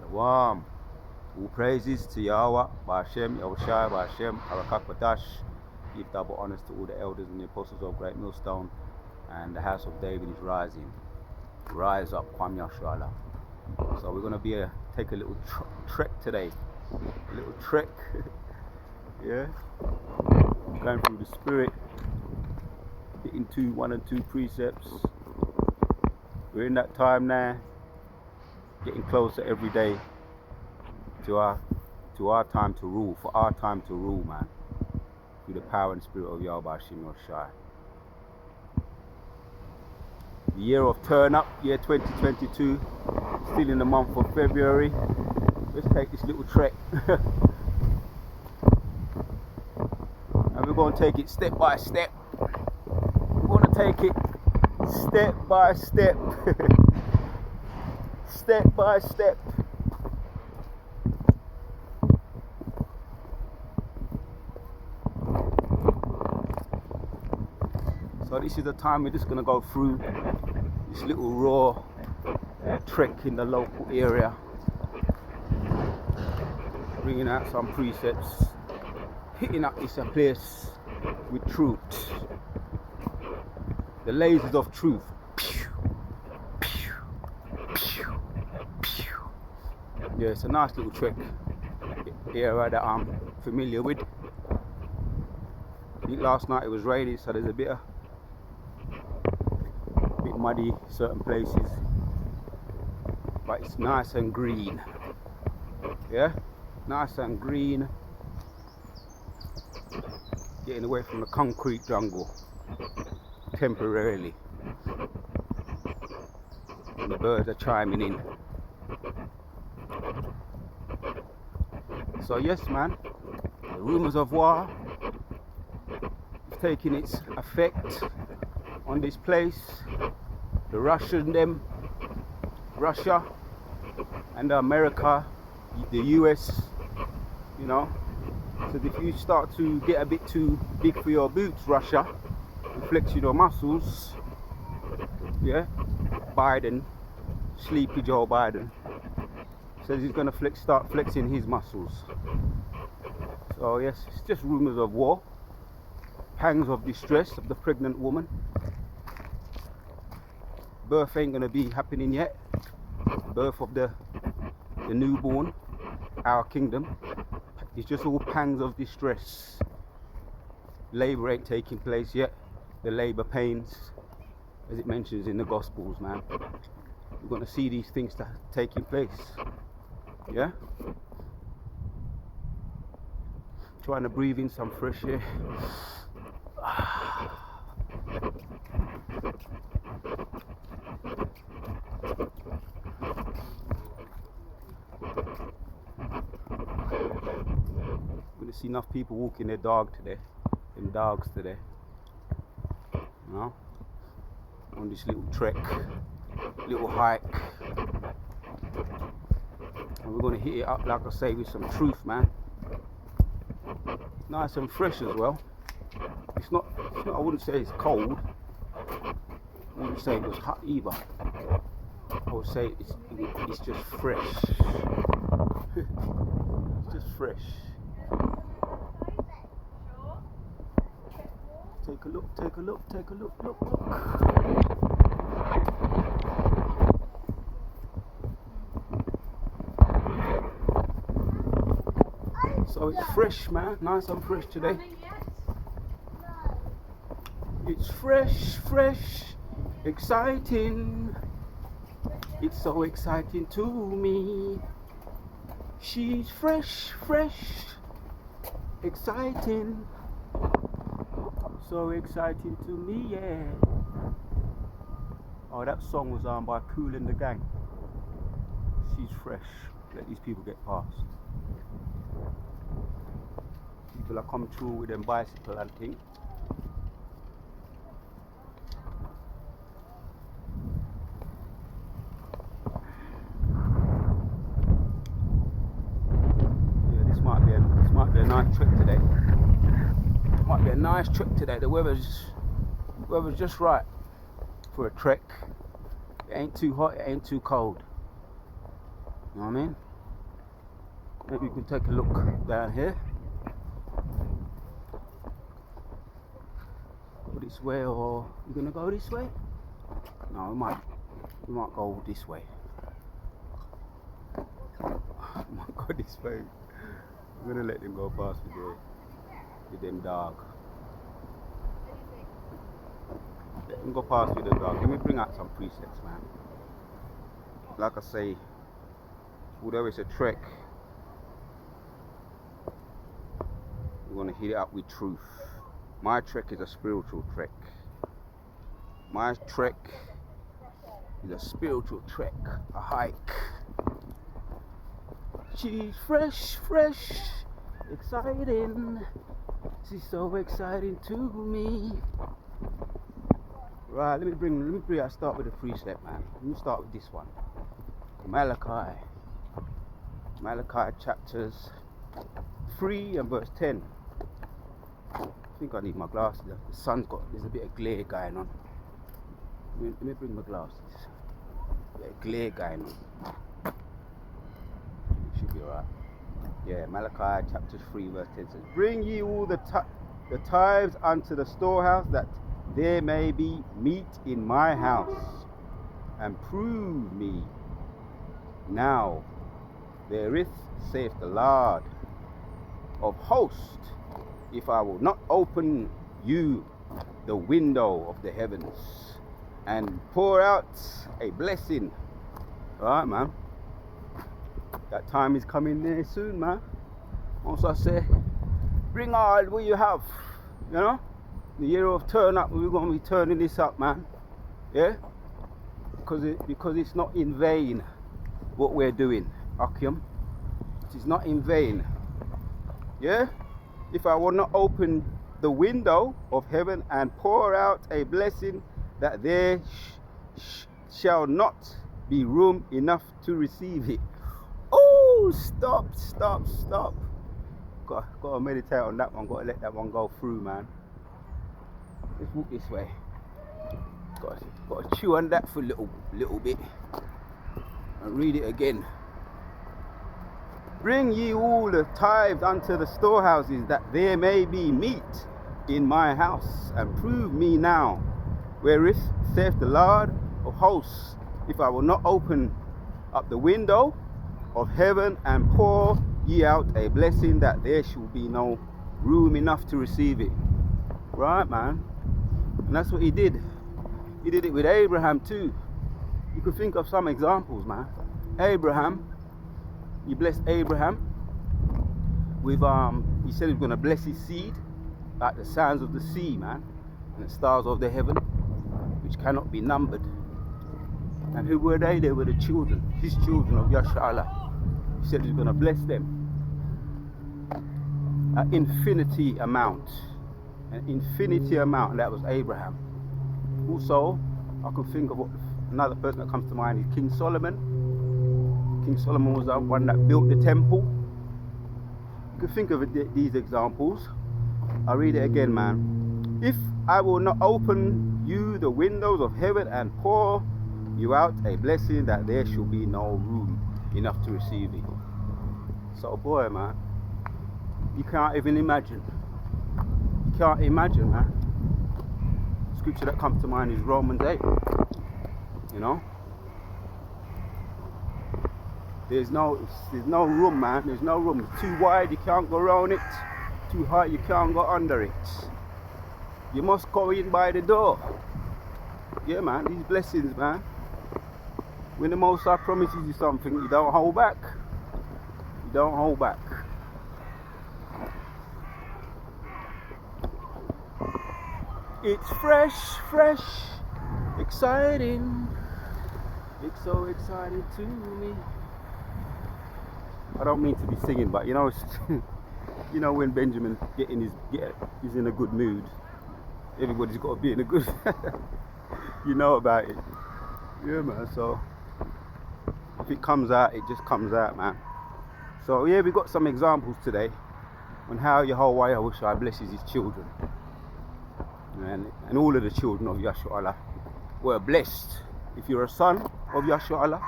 Shalom. All praises to Yahweh, Ba'ashem, Yahawashi, Ba'ashem, Harakak Give double honors to all the elders and the apostles of Great Millstone, and the house of David is rising. Rise up, Kwam Yashala. So we're going to take a little trek today. A little trek. Yeah. Going through the spirit. Hitting one and two precepts. We're in that time now. Getting closer every day to our time to rule, for our time to rule, man, through the power and spirit of Yahawashi. The year of turn up, year 2022, still in the month of February. Let's take this little trek. And we're going to take it step by step. We're going to take it step by step. Step by step. So this is the time we're just going to go through this little raw trek in the local area, bringing out some precepts, hitting up this place with truth, the lasers of truth. Yeah, it's a nice little trek area that I'm familiar with. I think last night it was raining, so there's a bit muddy certain places, but it's nice and green. Yeah, nice and green. Getting away from the concrete jungle temporarily, and the birds are chiming in. So yes, man, the rumors of war is taking its effect on this place. The Russia and America, the US, you know. So if you start to get a bit too big for your boots, Russia, flexing your muscles, yeah, Biden, sleepy Joe Biden, says he's going to start flexing his muscles. So yes, it's just rumors of war, pangs of distress of the pregnant woman. Birth ain't going to be happening yet. Birth of the newborn, our kingdom. It's just all pangs of distress. Labor ain't taking place yet. The labor pains, as it mentions in the Gospels, man. We're going to see these things taking place. Yeah? Trying to breathe in some fresh air. I'm going to see enough people walking their dogs today. You know? On this little trek, little hike. And we're going to hit it up, like I say, with some truth, man. Nice and fresh as well. It's not, I wouldn't say it's cold. I wouldn't say it was hot either. I would say it's just fresh. It's just fresh. Take a look. So it's fresh, man, nice and fresh today. It's fresh, exciting. It's so exciting to me. She's fresh, exciting. So exciting to me, yeah. Oh, that song was by Kool and the Gang. She's fresh. Let these people get past. People are coming through with them bicycle and thing. Yeah, this might be a nice trek today. Might be a nice trek today. The weather's just right for a trek. It ain't too hot, it ain't too cold. You know what I mean? Maybe you can take a look down here. Go this way, or you gonna go this way? No, we might go this way. We might go this way. I'm gonna let them go past with them dog. Let them go past with the dog. Let me bring out some presets, man. Like I say, although it's a trek, we're gonna hit it up with truth. My trek is a spiritual trek. My trek is a spiritual trek, a hike. She's fresh, exciting. She's so exciting to me. Right, let me bring. I start with a precept, man. Let me start with this one. Malachi chapters 3 and verse 10. I think I need my glasses. The sun's there's a bit of glare going on. Let me bring my glasses. A bit of glare going on. Should be alright. Yeah, Malachi chapter 3 verse 10 says, "Bring ye all the tithes unto the storehouse, that there may be meat in my house, and prove me now therewith, saith the Lord of hosts, if I will not open you the window of the heavens and pour out a blessing." Alright, man. That time is coming there soon, man. Also I say, bring all what you have. You know? The year of turn up, we're going to be turning this up, man. Yeah? Because it's not in vain what we're doing, Akim. It is not in vain. Yeah? If I will not open the window of heaven and pour out a blessing, that there shall not be room enough to receive it. Oh, stop. Got to meditate on that one. Got to let that one go through, man. Let's walk this way. Got to chew on that for a little bit and read it again. Bring ye all the tithes unto the storehouses, that there may be meat in my house, and prove me now, wherewith saith the Lord of hosts, if I will not open up the window of heaven and pour ye out a blessing, that there shall be no room enough to receive it. Right, man? And that's what he did. He did it with Abraham too. You could think of some examples, man. Abraham, he blessed Abraham with he said he was going to bless his seed like the sands of the sea, man, and the stars of the heaven, which cannot be numbered. And who were they? They were the children, his children of Yashala. He said he's going to bless them an infinity amount. And that was Abraham. Also, I can think of another person that comes to mind is King Solomon. King Solomon was the one that built the temple. You can think of these examples. I'll read it again, man. If I will not open you the windows of heaven and pour you out a blessing, that there shall be no room enough to receive it. So, boy, man, you can't even imagine. You can't imagine, man. Scripture that comes to mind is Romans 8. You know? There's no room, man. There's no room. It's too wide, you can't go around it. Too high, you can't go under it. You must go in by the door. Yeah, man, these blessings, man. When the Most High promises you something, you don't hold back. You don't hold back. It's fresh, exciting. It's so exciting to me. I don't mean to be singing, but you know, you know when Benjamin is in a good mood, everybody's got to be in a good. You know about it. Yeah, man. So if it comes out, it just comes out, man. So yeah, we got some examples today on how Yahawashi blesses his children, and all of the children of Yahshua were blessed. If you're a son of Yahshua,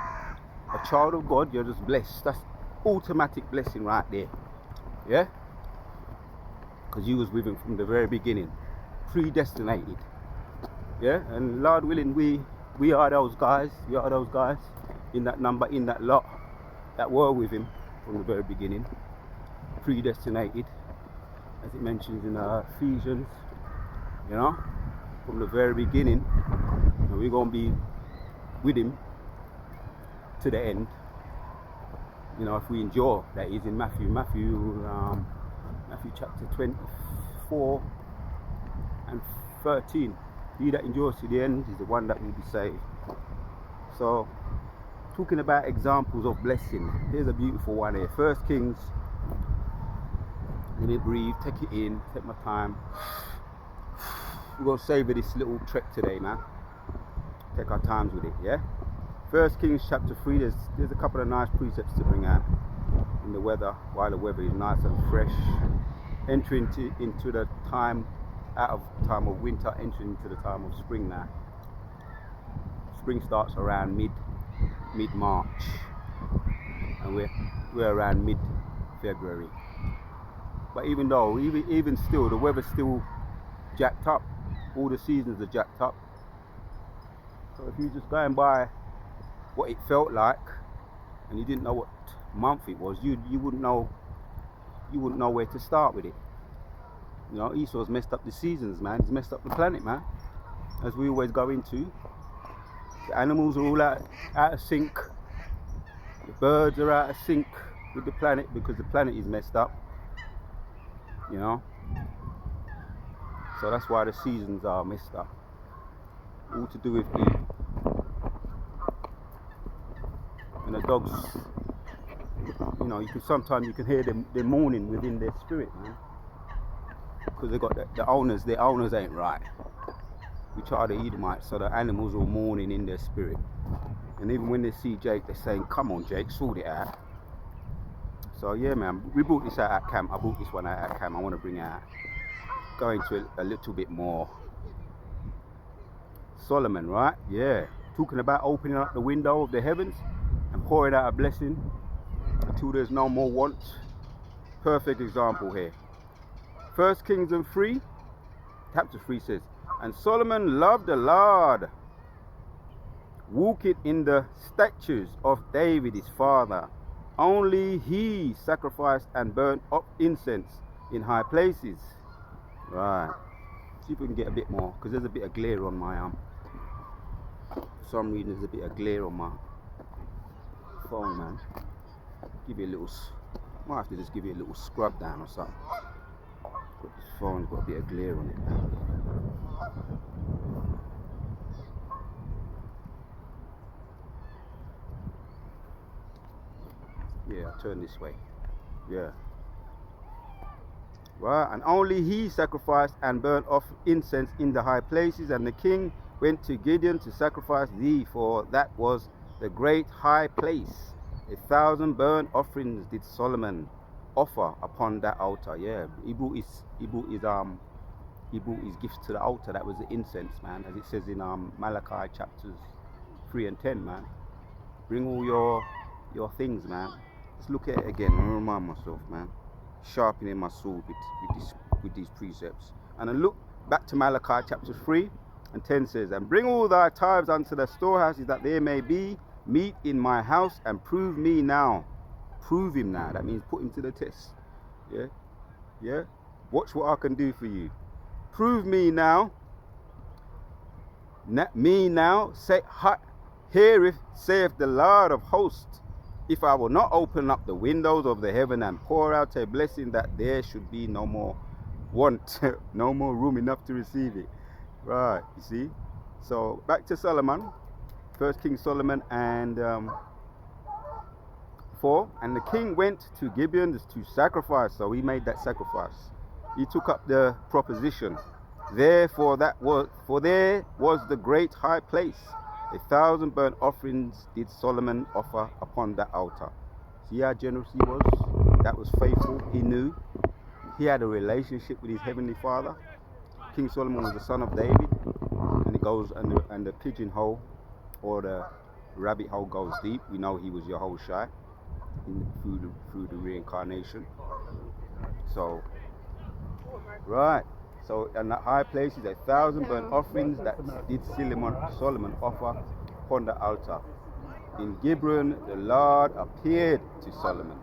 a child of God, you're just blessed. That's automatic blessing right there. Yeah? Because you was with him from the very beginning. Predestinated. Yeah? And Lord willing, we are those guys. We are those guys in that number, in that lot that were with him from the very beginning. Predestinated. As it mentions in Ephesians. You know? From the very beginning. And we're going to be with him to the end. You know, if we endure, that is in Matthew chapter 24 and 13. He that endures to the end is the one that will be saved. So, talking about examples of blessing, here's a beautiful one here. 1 Kings. Let me breathe, take it in, take my time. We're going to savor this little trek today, man. Take our times with it, yeah? 1 Kings chapter 3, there's a couple of nice precepts to bring out in the weather, while the weather is nice and fresh. Entering into the time, out of time of winter, entering into the time of spring now. Spring starts around mid-March, and we're around mid-February. But even still, the weather's still jacked up. All the seasons are jacked up. So if you're just going by what it felt like, and you didn't know what month it was, you wouldn't know where to start with it. You know, Esau's messed up the seasons, man. He's messed up the planet, man. As we always go into, the animals are all out of sync. The birds are out of sync with the planet because the planet is messed up. You know, so that's why the seasons are messed up. All to do with heat. And the dogs, you know, sometimes you can hear them mourning within their spirit, man, because they got their owners ain't right, which are the Edomites. So the animals are mourning in their spirit, and even when they see Jake, they're saying, "Come on, Jake, sort it out." So yeah, man, we brought this out at camp. I brought this one out at camp. I want to bring out, go into it a little bit more. Solomon, right? Yeah, talking about opening up the window of the heavens and pouring out a blessing until there's no more want. Perfect example here. 1 Kings 3, chapter 3 says, "And Solomon loved the Lord, walking in the statutes of David his father. Only he sacrificed and burnt up incense in high places." Right. See if we can get a bit more, because there's a bit of glare on my arm. For some reason there's a bit of glare on my phone, man. Give you a little, might have to just give you a little scrub down or something. But this phone's got a bit of glare on it, man. Yeah, turn this way. Yeah. Right, and only he sacrificed and burnt off incense in the high places, and the king went to Gideon to sacrifice thee, for that was the great high place. 1,000 burnt offerings did Solomon offer upon that altar. Yeah, he brought his gifts to the altar. That was the incense, man, as it says in Malachi chapters 3 and 10, man. Bring all your things, man. Let's look at it again and remind myself, man. Sharpening my sword with these precepts. And then look back to Malachi chapter 3 and 10 says, "And bring all thy tithes unto the storehouses, that there may be meat in my house, and prove me now." Prove him now. That means put him to the test. Yeah? Yeah? Watch what I can do for you. Prove me now. Me now, say, heareth, saith the Lord of hosts, if I will not open up the windows of the heaven and pour out a blessing, that there should be no more want, no more room enough to receive it. Right, you see? So back to Solomon, 1 King Solomon and 4. "And the king went to Gibeon to sacrifice." So he made that sacrifice. He took up the proposition. There was the great high place. 1,000 burnt offerings did Solomon offer upon that altar. See how generous he was? That was faithful. He knew. He had a relationship with his heavenly Father. King Solomon was the son of David, and it goes and the pigeonhole or the rabbit hole goes deep. We know he was Yahawashi. through the reincarnation. So, right. So, in that high place is 1,000 burnt offerings that did Solomon offer upon the altar. In Gibeon, the Lord appeared to Solomon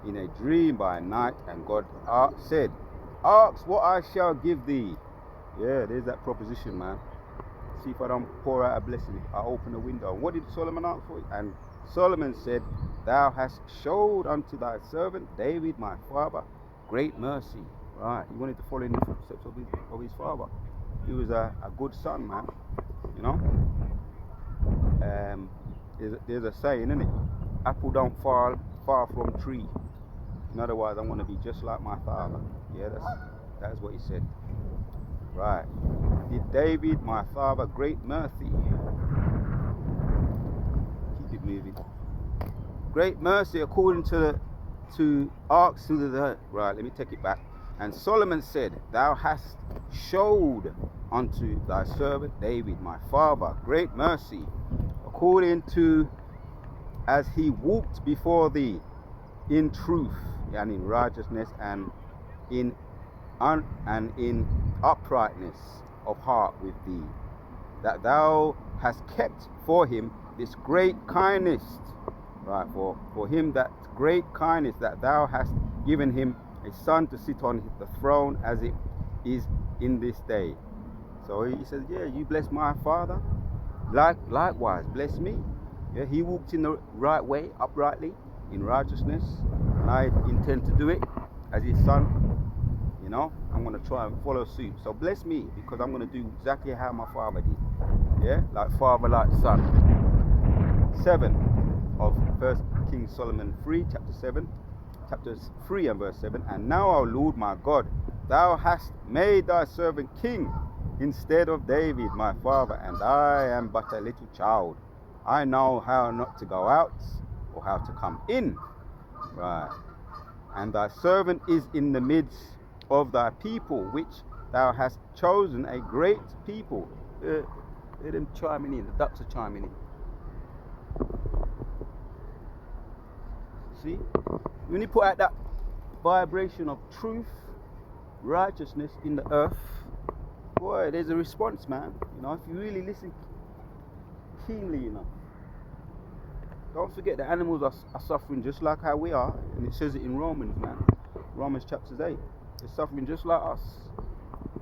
in a dream by night, and God said, "Ask what I shall give thee." Yeah, there's that proposition, man. See if I don't pour out a blessing. I open a window. What did Solomon ask for? And Solomon said, "Thou hast showed unto thy servant David my father great mercy." Right, he wanted to follow in the footsteps of his father. He was a good son, man. You know. There's a saying, isn't it? Apple don't fall far from tree. In other words, I want to be just like my father. Yeah, that's what he said. Right. Did David my father great mercy? Keep it moving. Great mercy according to arcs to the right. Let me take it back. And Solomon said, "Thou hast showed unto thy servant David my father great mercy, according to as he walked before thee in truth and in righteousness and in uprightness of heart with thee, that thou hast kept for him this great kindness." Right, for him that great kindness, that thou hast given him a son to sit on the throne as it is in this day. So he says, yeah, you bless my father, likewise bless me. Yeah, he walked in the right way, uprightly, in righteousness, and I intend to do it as his son. You know, I'm going to try and follow suit. So bless me, because I'm going to do exactly how my father did. Yeah, like father, like son. 7 of 1 King Solomon 3, chapter 3 and verse 7. And now, O Lord my God, thou hast made thy servant king instead of David my father, and I am but a little child. I know how not to go out or how to come in. Right. And thy servant is in the midst of thy people, which thou hast chosen, a great people. Let them chiming in. The ducks are chiming in. See? When you put out that vibration of truth, righteousness in the earth, boy, there's a response, man. You know, if you really listen keenly enough. Don't forget that animals are suffering just like how we are, and it says it in Romans, man. Romans chapter 8. They're suffering just like us,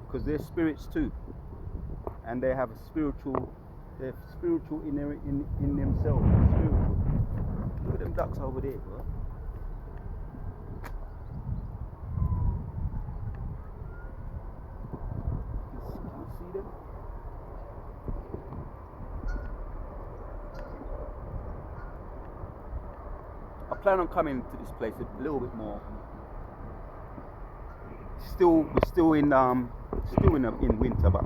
because they're spirits too, and they have they're spiritual in themselves. Spiritual. Look at them ducks over there, bro. Can you see them? I plan on coming to this place a little bit more. We're still in winter, but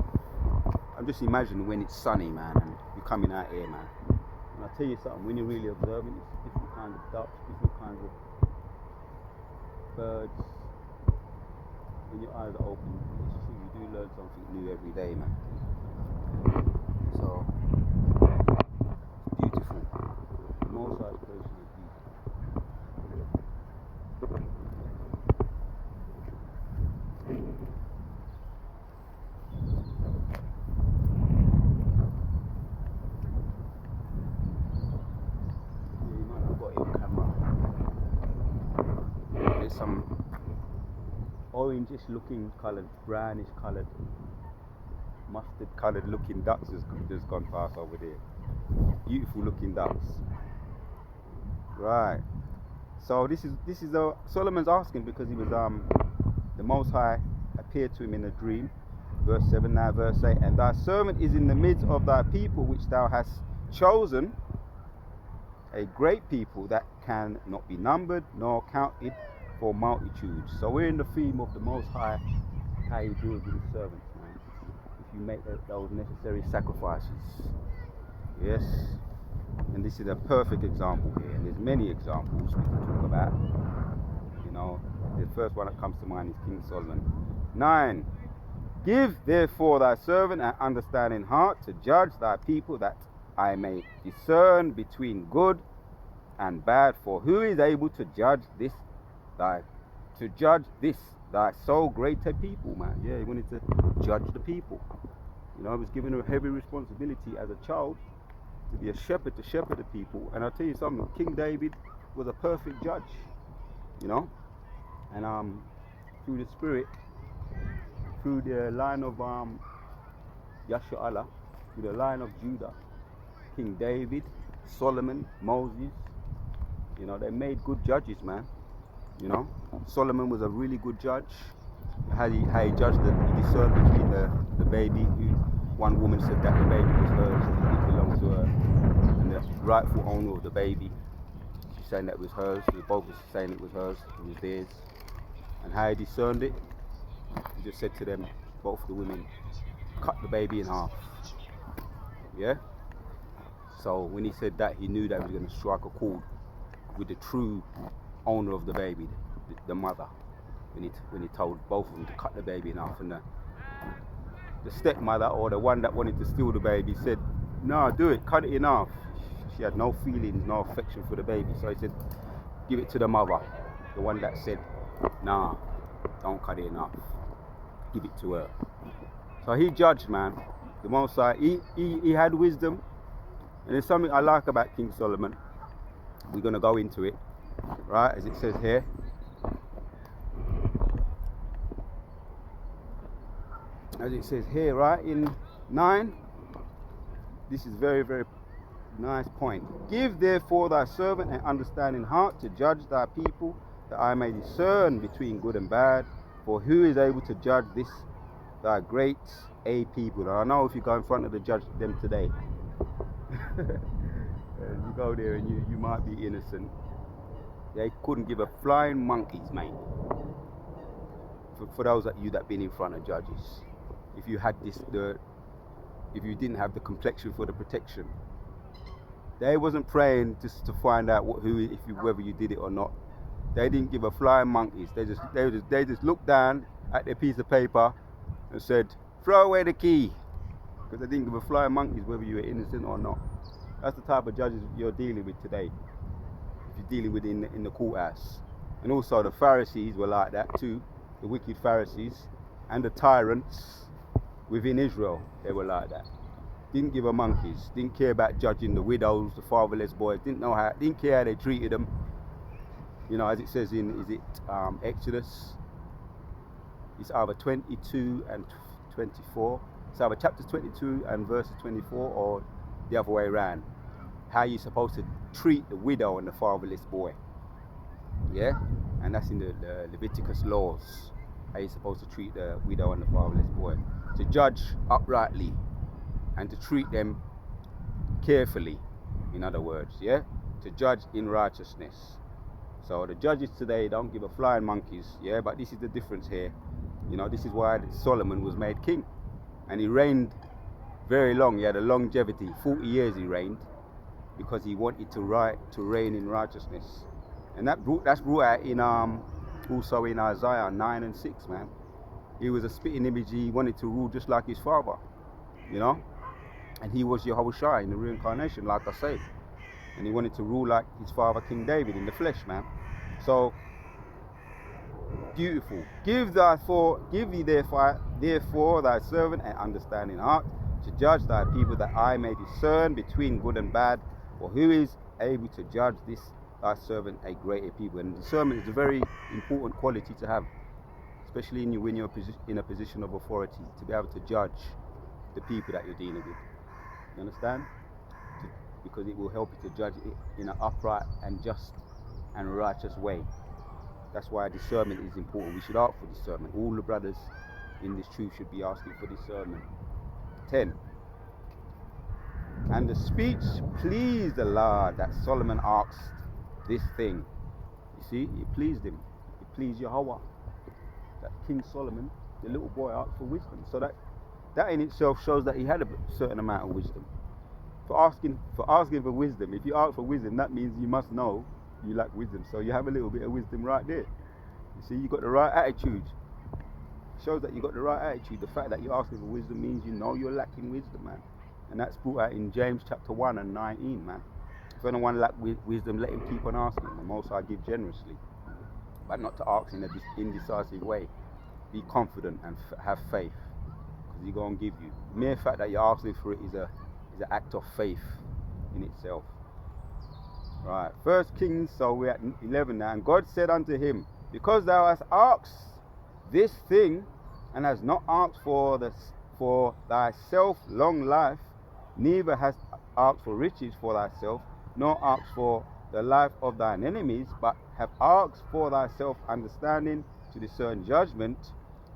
I'm just imagining when it's sunny, man, and you're coming out here, man. And I'll tell you something, when you're really observing, it's different kinds of ducks, different kinds of birds. When your eyes are open, it's true, you do learn something new every day, man. So, it's beautiful. The Most High's creation is beautiful. There's some orangish looking coloured, brownish coloured, mustard coloured looking ducks just gone past over there. Beautiful looking ducks. Right. So this is Solomon's asking because he was the Most High appeared to him in a dream. Verse 7 now, verse 8. And thy servant is in the midst of thy people which thou hast chosen, a great people that can not be numbered nor counted for multitudes. So we're in the theme of the Most High, how he deals with his servants, man. If you make those necessary sacrifices. Yes. And this is a perfect example here. And there's many examples we can talk about. You know, the first one that comes to mind is King Solomon. 9. Give therefore thy servant an understanding heart to judge thy people, that I may discern between good and bad, for who is able to judge this thy so great a people, man? Yeah, he wanted to judge the people. You know, he was given a heavy responsibility as a child to be a shepherd, to shepherd the people. And I'll tell you something, King David was a perfect judge, you know. And through the spirit, through the line of Yasharallah, through the line of Judah, King David, Solomon, Moses, you know, they made good judges, man. You know, Solomon was a really good judge. How he judged he discerned between the baby, who one woman said that the baby was hers, it belonged to her, and the rightful owner of the baby, she's saying that it was hers. They both were saying it was hers, it was theirs. And how he discerned it, he just said to them, both the women, cut the baby in half. Yeah. So when he said that, he knew that he was going to strike a chord with the true owner of the baby, the mother, when he told both of them to cut the baby in half. And the stepmother, or the one that wanted to steal the baby, said, no, do it, cut it in half. She had no feelings, no affection for the baby. So he said, give it to the mother, the one that said, nah, don't cut it in half, give it to her. So he judged, man. The Most High, he had wisdom. And there's something I like about King Solomon. We're going to go into it, right, as it says here. As it says here, right, in 9, this is very, very nice point. Give therefore thy servant an understanding heart to judge thy people, that I may discern between good and bad. For who is able to judge this thy great a people? Now I know if you go in front of the judge them today, you go there and you might be innocent. They couldn't give a flying monkey's, mate. For those of you that been in front of judges, if you had if you didn't have the complexion for the protection, they wasn't praying just to find out whether you did it or not. They didn't give a flying monkeys. They just looked down at their piece of paper and said, throw away the key, because they didn't give a flying monkeys whether you were innocent or not. That's the type of judges you're dealing with today, if you're dealing with in the courthouse. And also the Pharisees were like that too, the wicked Pharisees, and the tyrants within Israel, they were like that. Didn't give a monkeys, didn't care about judging the widows, the fatherless boys, didn't care how they treated them. You know, as it says in, Exodus, it's either 22 and 24. It's either chapter 22 and verses 24, or the other way around. How you're supposed to treat the widow and the fatherless boy. Yeah? And that's in the Leviticus laws. How you're supposed to treat the widow and the fatherless boy. To judge uprightly and to treat them carefully, in other words, yeah? To judge in righteousness. So the judges today don't give a flying monkeys, yeah? But this is the difference here. You know, this is why Solomon was made king. And he reigned very long. He had a longevity. 40 years he reigned, because he wanted to reign in righteousness. And that's brought out in also in Isaiah 9 and 6, man. He was a spitting image. He wanted to rule just like his father, you know. And he was Yahawashi in the reincarnation, like I said. And he wanted to rule like his father, King David, in the flesh, man. So beautiful. Give ye therefore thy servant an understanding heart to judge thy people, that I may discern between good and bad. For who is able to judge this thy servant, a greater people? And discernment is a very important quality to have, especially when you're in a position of authority, to be able to judge the people that you're dealing with. You understand? Because it will help you to judge it in an upright and just and righteous way. That's why discernment is important. We should ask for discernment. All the brothers in this truth should be asking for discernment. 10. And the speech pleased the Lord, that Solomon asked this thing. You see, it pleased him. It pleased Yahweh. That King Solomon, the little boy, asked for wisdom. So that in itself shows that he had a certain amount of wisdom. For asking for wisdom, if you ask for wisdom, that means you must know you lack wisdom. So you have a little bit of wisdom right there. You see, you got the right attitude. It shows that you got the right attitude. The fact that you're asking for wisdom means you know you're lacking wisdom, man. And that's brought out in James chapter 1 and 19, man. If anyone lack wisdom, let him keep on asking. The Most High give generously, but not to ask in an indecisive way. Be confident and have faith, because He's going to give you. The mere fact that you're asking for it is an act of faith in itself. Right, 1 Kings, so we're at 11 now. And God said unto him, because thou hast asked this thing, and hast not asked for thyself long life, neither hast asked for riches for thyself, nor asked for the life of thine enemies, but have asked for thyself understanding to discern judgment.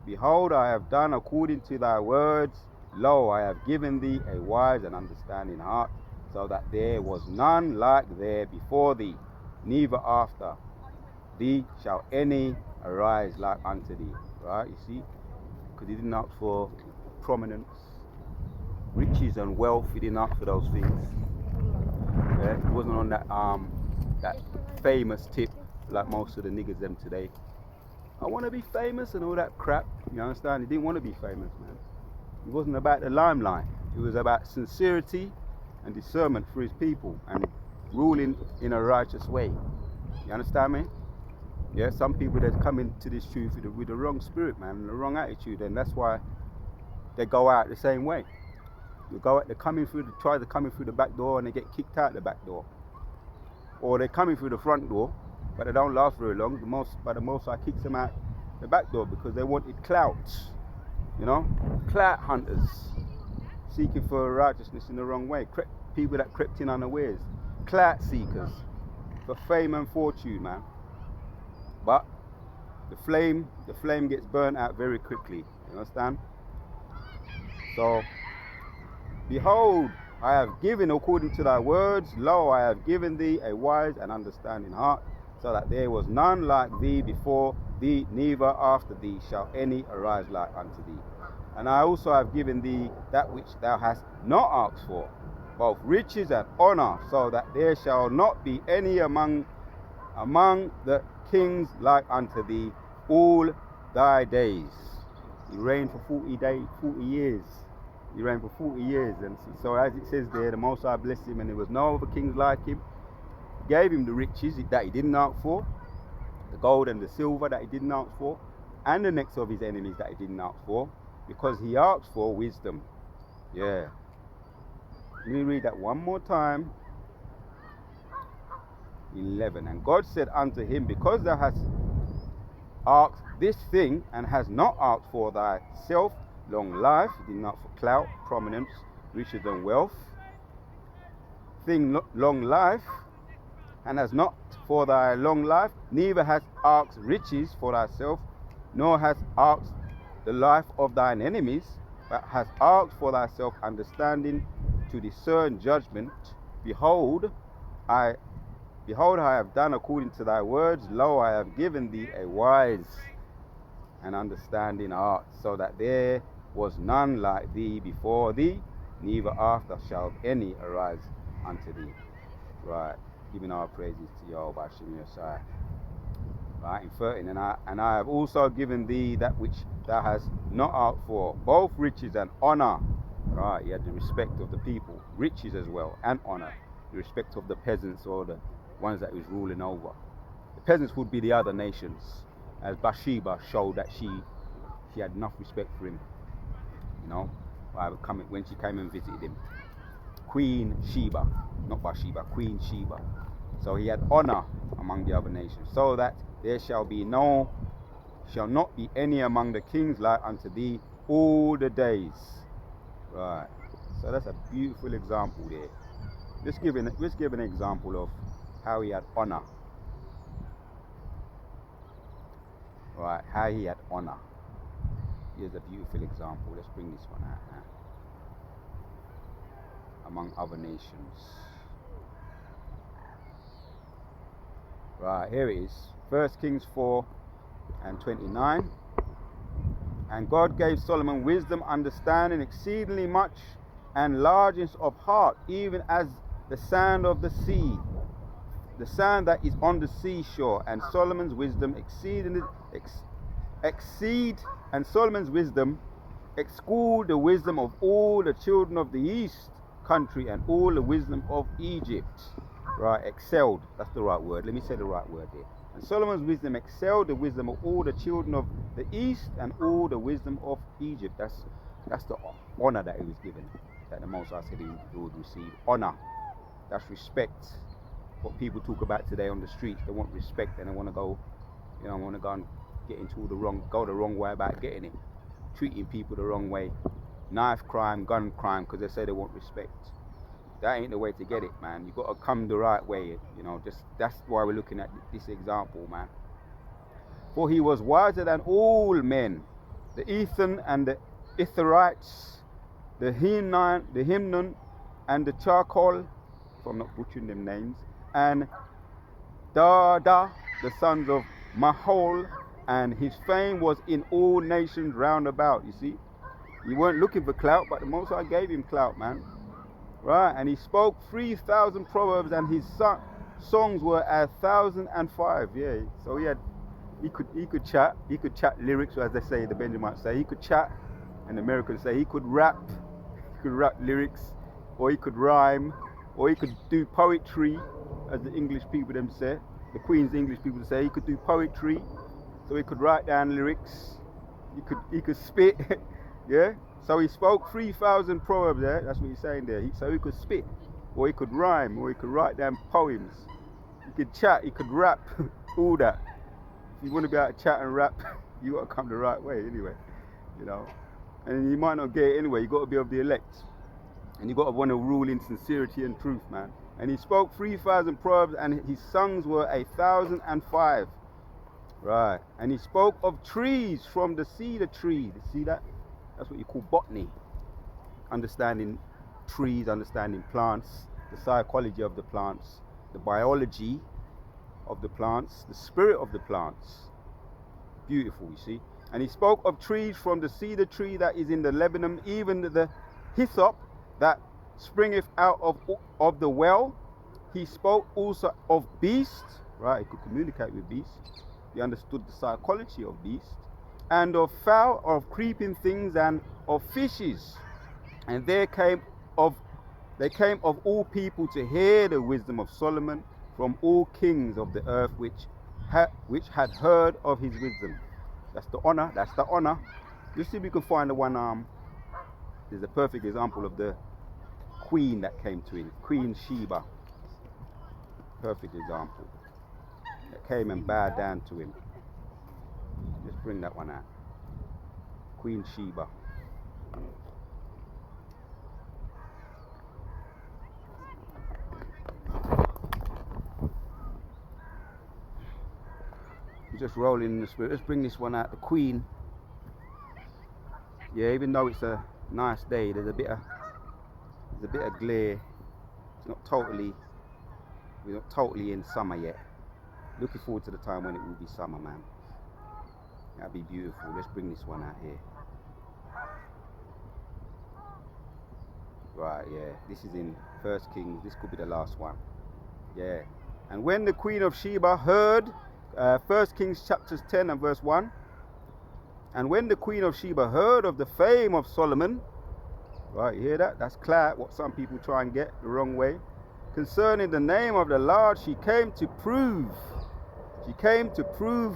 Behold, I have done according to thy words. Lo, I have given thee a wise and understanding heart, so that there was none like there before thee, neither after thee shall any arise like unto thee. Right, you see? Because he didn't ask for prominence, riches and wealth. He didn't ask for those things. Yeah, he wasn't on that famous tip like most of the niggas them today. I want to be famous and all that crap. You understand? He didn't want to be famous, man. It wasn't about the limelight. It was about sincerity and discernment for his people and ruling in a righteous way. You understand me? Yeah, some people that come into this truth with the wrong spirit, man, and the wrong attitude, and that's why they go out the same way. They're try to come in through the back door and they get kicked out the back door. Or they're coming through the front door, but they don't last very long. The most High kicks them out the back door because they wanted clout. You know? Clout hunters. Seeking for righteousness in the wrong way. People that crept in unawares. Clout seekers. For fame and fortune, man. But the flame gets burnt out very quickly. You understand? So, behold, I have given according to thy words. Lo, I have given thee a wise and understanding heart, so that there was none like thee before thee, neither after thee shall any arise like unto thee. And I also have given thee that which thou hast not asked for, both riches and honor, so that there shall not be any among the kings like unto thee all thy days. He reigned for 40 years. He reigned for 40 years, and so as it says there, the Most High blessed him, and there was no other kings like him. Gave him the riches that he didn't ask for, the gold and the silver that he didn't ask for, and the necks of his enemies that he didn't ask for, because he asked for wisdom. Yeah. Let me read that one more time. 11. And God said unto him, because thou hast asked this thing, and hast not asked for thyself long life, did not for clout, prominence, riches and wealth, long life, and has not for thy long life, neither hast asked riches for thyself, nor hast asked the life of thine enemies, but hast asked for thyself understanding to discern judgment. Behold, I have done according to thy words. Lo, I have given thee a wise and understanding heart, so that there was none like thee before thee, neither after shall any arise unto thee. Right, giving our praises to Yahawashi Messiah. Right, in 13, and I have also given thee that which thou hast not asked for, both riches and honor. Right, he had the respect of the people, riches as well, and honor, the respect of the peasants or the ones that he was ruling over. The peasants would be the other nations, as Bathsheba showed that she had enough respect for him, you know, when she came and visited him. Queen Sheba, not Bathsheba, Queen Sheba. So he had honor among the other nations, so that there shall not be any among the kings like unto thee all the days. Right, so that's a beautiful example there. Let's give an example of how he had honor. Right, how he had honor. Here's a beautiful example. Let's bring this one out now. Among other nations. Right, here it is. 1 Kings 4 and 29. And God gave Solomon wisdom, understanding exceedingly much, and largeness of heart, even as the sand of the sea, the sand that is on the seashore. And Solomon's wisdom exclude the wisdom of all the children of the east country, and all the wisdom of Egypt. Right, excelled. That's the right word. Let me say the right word there. And Solomon's wisdom excelled the wisdom of all the children of the East and all the wisdom of Egypt. That's the honor that he was given. That the Most High said he would receive. Honor. That's respect. What people talk about today on the streets, they want respect and they want to go, want to go and get into go the wrong way about getting it. Treating people the wrong way. Knife crime, gun crime, because they say they want respect. That ain't the way to get it, man. You got to come the right way, that's why we're looking at this example, man. For he was wiser than all men, the Ethan and the Itherites, the Himnon and the Charcoal, if I'm not butchering them names, and Dada, the sons of Mahol, and his fame was in all nations round about. You see, he weren't looking for clout, but the Most High gave him clout, man. Right, and he spoke 3,000 proverbs, and his songs were 1,005. Yeah, so he could chat lyrics, as they say, the Benjamites say. He could chat, and the Americans say he could rap lyrics, or he could rhyme, or he could do poetry, as the English people them say. The Queen's English people say he could do poetry, so he could write down lyrics. He could spit, yeah. So he spoke 3,000 proverbs there, that's what he's saying there. So he could spit, or he could rhyme, or he could write down poems. He could chat, he could rap, all that. If you want to be able to chat and rap, you got to come the right way anyway, And you might not get it anyway, you got to be of the elect. And you got to want to rule in sincerity and truth, man. And he spoke 3,000 proverbs, and his songs were 1,005. Right, and he spoke of trees from the cedar tree. See that? That's what you call botany. Understanding trees, understanding plants, the psychology of the plants, the biology of the plants, the spirit of the plants. Beautiful, you see. And he spoke of trees from the cedar tree that is in the Lebanon, even the hyssop that springeth out of the well. He spoke also of beasts, right? He could communicate with beasts. He understood the psychology of beasts. And of fowl, of creeping things, and of fishes. And they came of all people to hear the wisdom of Solomon from all kings of the earth which had heard of his wisdom. That's the honor. Let's see if we can find the one. There's a perfect example of the queen that came to him, Queen Sheba. Perfect example. That came and bowed down to him. Let's bring that one out. Queen Sheba. We're just rolling in the spirit. Let's bring this one out. The Queen. Yeah, even though it's a nice day, there's a bit of glare. We're not totally in summer yet. Looking forward to the time when it will be summer, man. That'd be beautiful. Let's bring this one out here. Right, yeah. This is in 1 Kings. This could be the last one. Yeah. And when the Queen of Sheba heard, 1 Kings chapters 10 and verse 1. And when the Queen of Sheba heard of the fame of Solomon, right, you hear that? That's clout, what some people try and get the wrong way. Concerning the name of the Lord, she came to prove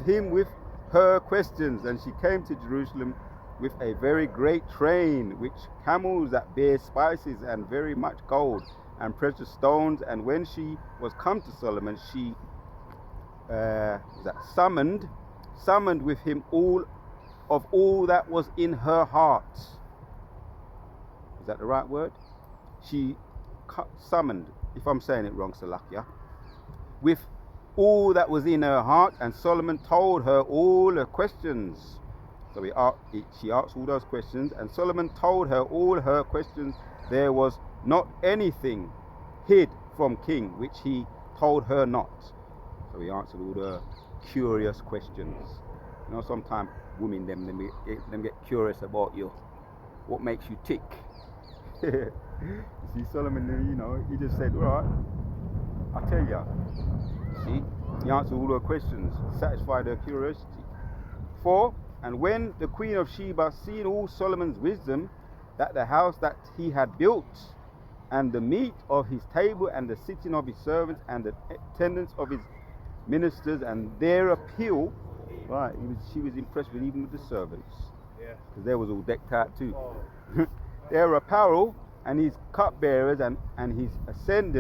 him with her questions, and she came to Jerusalem with a very great train, which camels that bear spices and very much gold and precious stones. And when she was come to Solomon, she summoned with him all that was in her heart. Is that the right word? She summoned, if I'm saying it wrong, Salakia, with all that was in her heart, and Solomon told her all her questions. So she asked all those questions, and Solomon told her all her questions. There was not anything hid from king which he told her not. So he answered all the curious questions. Sometimes women them get curious about you. What makes you tick? You see, Solomon, he just said, all right, I'll tell you. See, he answered all her questions, satisfied her curiosity. 4. And when the Queen of Sheba seen all Solomon's wisdom, that the house that he had built and the meat of his table, and the sitting of his servants, and the attendance of his ministers, and their appeal. Right, she was impressed with even with the servants, because they was all decked out too. Their apparel, and his cupbearers, and his ascend,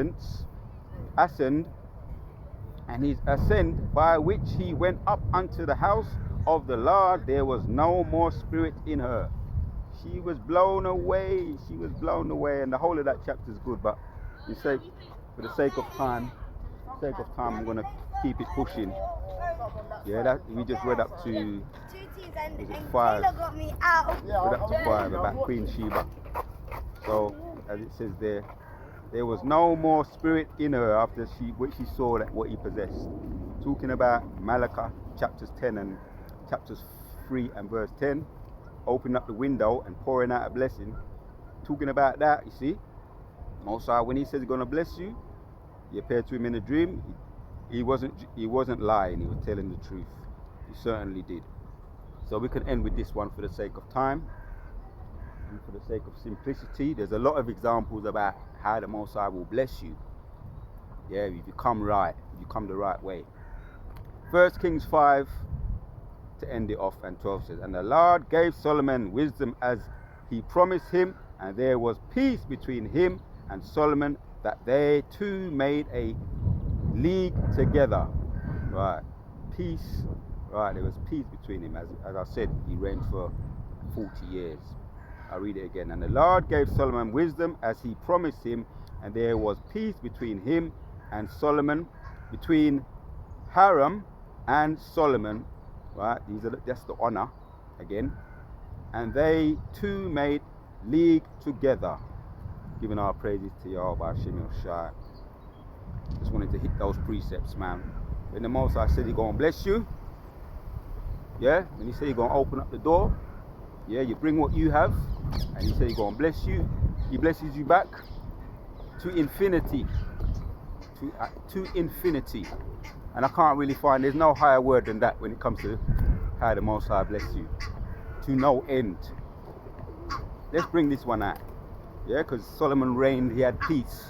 and his ascent by which he went up unto the house of the Lord. There was no more spirit in her. She was blown away. She was blown away, and the whole of that chapter is good. But for the sake of time, I'm going to keep it pushing. Yeah, that we just read up to 5. Read up to 5 about Queen Sheba. So, as it says there was no more spirit in her after she saw that what he possessed. Talking about Malachi chapters 10 and chapters 3 and verse 10, opening up the window and pouring out a blessing. Talking about that, you see, Most High, when he says he's going to bless you, he appeared to him in a dream. He wasn't lying. He was telling the truth. He certainly did. So we can end with this one for the sake of time and for the sake of simplicity. There's a lot of examples about how the Most High will bless you. Yeah, if you come right, if you come the right way. 1 Kings 5 to end it off, and 12 says, and the Lord gave Solomon wisdom as he promised him, and there was peace between him and Solomon, that they two made a league together. Right, peace. Right, there was peace between him. As I said, he reigned for 40 years. I'll read it again. And the Lord gave Solomon wisdom as he promised him, and there was peace between him and Solomon, between Hiram and Solomon. Right, that's the honor again. And they two made league together, giving our praises to Yahawashi. Just wanted to hit those precepts, man. When the Most High said he's going to bless you, yeah, when he said he's going to open up the door, yeah, you bring what you have, and he said he's going to bless you, he blesses you back to infinity. To infinity. And I can't really find, there's no higher word than that when it comes to how the Most High bless you. To no end. Let's bring this one out. Yeah, because Solomon reigned, he had peace.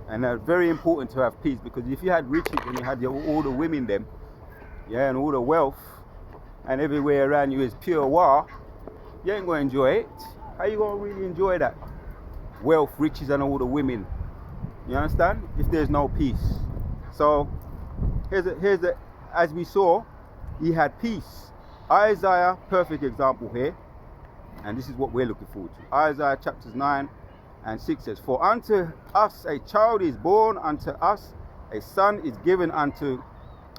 And very important to have peace, because if you had riches and you had all the women them, yeah, and all the wealth, and everywhere around you is pure war, you ain't going to enjoy it. How you going to really enjoy that? Wealth, riches, and all the women. You understand? If there's no peace. So, here's as we saw, he had peace. Isaiah, perfect example here. And this is what we're looking forward to. Isaiah chapters 9 and 6 says, for unto us a child is born, unto us a son is given, unto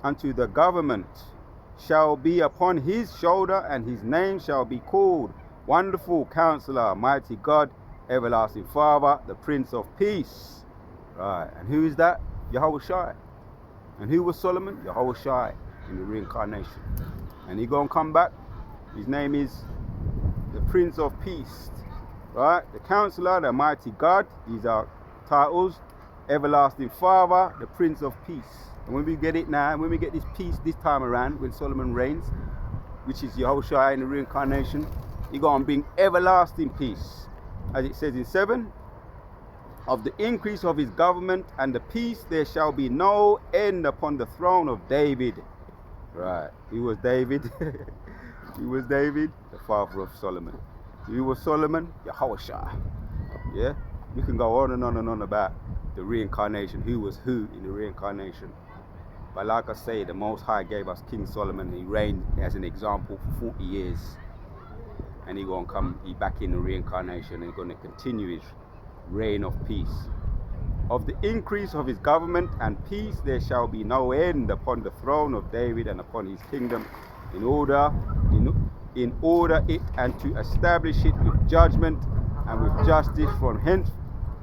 the government shall be upon his shoulder, and his name shall be called Wonderful Counselor, Mighty God, Everlasting Father, the Prince of Peace. Right, and who is that? Yahawashi. And who was Solomon? Yahawashi in the reincarnation. And he gonna come back. His name is the Prince of Peace. Right, the Counselor, the Mighty God. These are titles. Everlasting Father, the Prince of Peace. And when we get it now, when we get this peace this time around, when Solomon reigns, which is Yahawashi in the reincarnation, he's going to bring everlasting peace. As it says in 7, of the increase of his government and the peace there shall be no end upon the throne of David. Right, who was David? Who was David? The father of Solomon. Who was Solomon? Yahawashi. Yeah, we can go on and on and on about the reincarnation, who was who in the reincarnation. But like I say, the Most High gave us King Solomon. He reigned as an example for 40 years. And he's going to come back in the reincarnation, and he's going to continue his reign of peace. Of the increase of his government and peace there shall be no end upon the throne of David and upon his kingdom, in order it and to establish it with judgment and with justice from hence,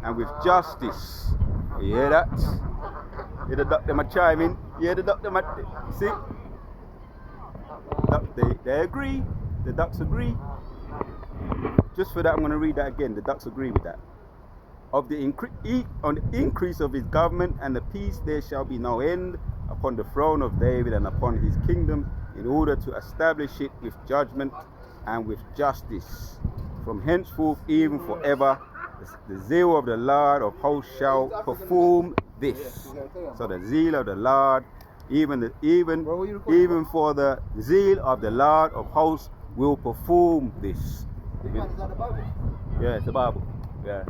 and with justice. You hear that? Hear the duck them a chiming? You hear the duck them a... See? They agree. The ducks agree. Just for that, I'm going to read that again. The ducks agree with that. On the increase of his government and the peace there shall be no end upon the throne of David and upon his kingdom, in order to establish it with judgment and with justice, from henceforth even forever. The zeal of the Lord of hosts shall perform this. So the zeal of the Lord, even for the zeal of the Lord of hosts will perform this. Yeah, it's the Bible. Yeah.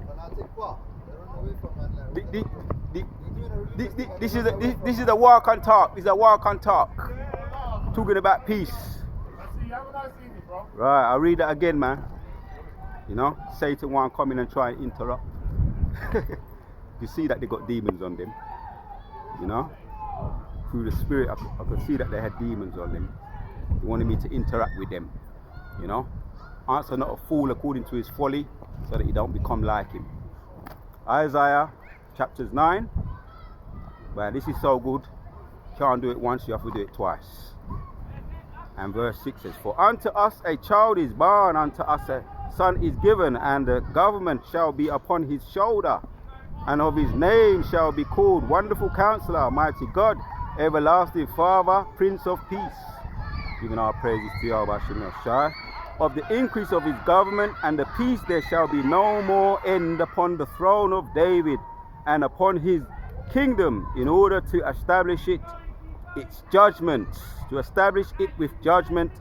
This is the walk and talk. This is a walk and talk. Talking about peace. Right, I'll read that again, man. You know, Satan won't come in and try and interrupt. You see that they got demons on them. You know, through the spirit, I could see that they had demons on them. He wanted me to interact with them. You know, answer not a fool according to his folly, so that you don't become like him. Isaiah chapters 9. But this is so good. Can't do it once, you have to do it twice. And verse 6 says, for unto us a child is born, unto us a son is given, and the government shall be upon his shoulder, and of his name shall be called Wonderful Counselor, Mighty God, Everlasting Father, Prince of Peace. Giving our praises to Yahawashi. Of the increase of his government and the peace there shall be no more end upon the throne of David and upon his kingdom, in order to establish it, its judgment, to establish it with judgment,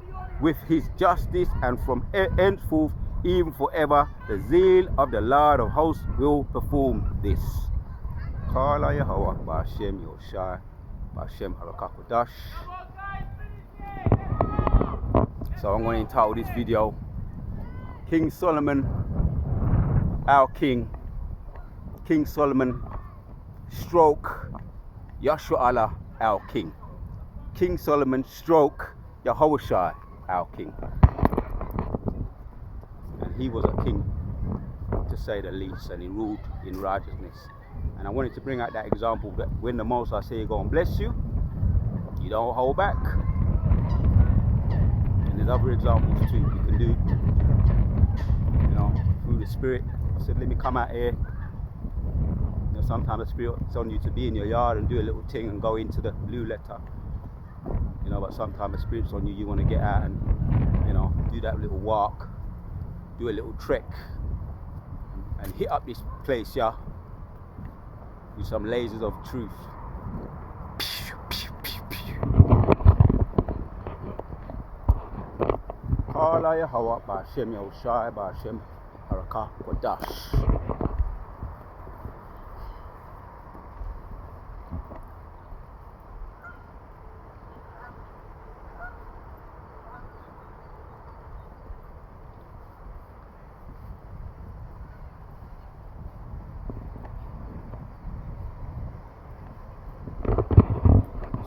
with his justice, and from henceforth even forever the zeal of the Lord of hosts will perform this. Kala Yahawa Ba'Shem Yoshai Ba'Shem Harakakodash. So I'm going to entitle this video King Solomon, our King, King Solomon stroke Yahshua Allah, our King. King Solomon stroke Yahawashi, our King. And he was a king, to say the least, and he ruled in righteousness. And I wanted to bring out that example that when the Most High say go and bless you, you don't hold back. And there's other examples too you can do, you know, through the Spirit. I said, let me come out here. You know, sometimes the Spirit's on you to be in your yard and do a little thing and go into the blue letter. You know, but sometimes the Spirit's on you, you want to get out and, you know, do that little walk, do a little trek, and hit up this place, yeah, with some lasers of truth. Kala Yahawa Ba'Shem Yoshai Ba'Shem Harakakodash.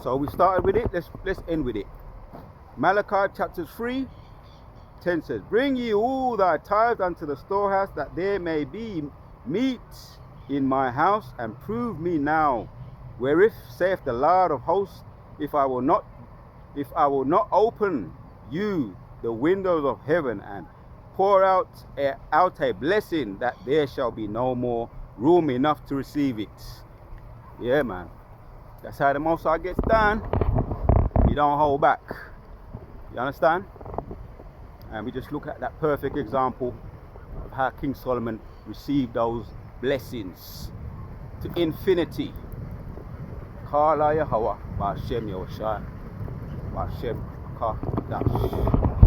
So we started with it, let's end with it. Malachi chapter 3:10 says, bring ye all thy tithes unto the storehouse, that there may be meat in my house, and prove me now, wherewith saith the Lord of hosts, if I will not open you the windows of heaven and pour out a blessing, that there shall be no more room enough to receive it. Yeah, man. That's how the Most High gets done. You don't hold back. You understand? And we just look at that perfect example of how King Solomon received those blessings to infinity. Kala Yahawa Ba'Shem Yoshai Ba'Shem Harakakodash.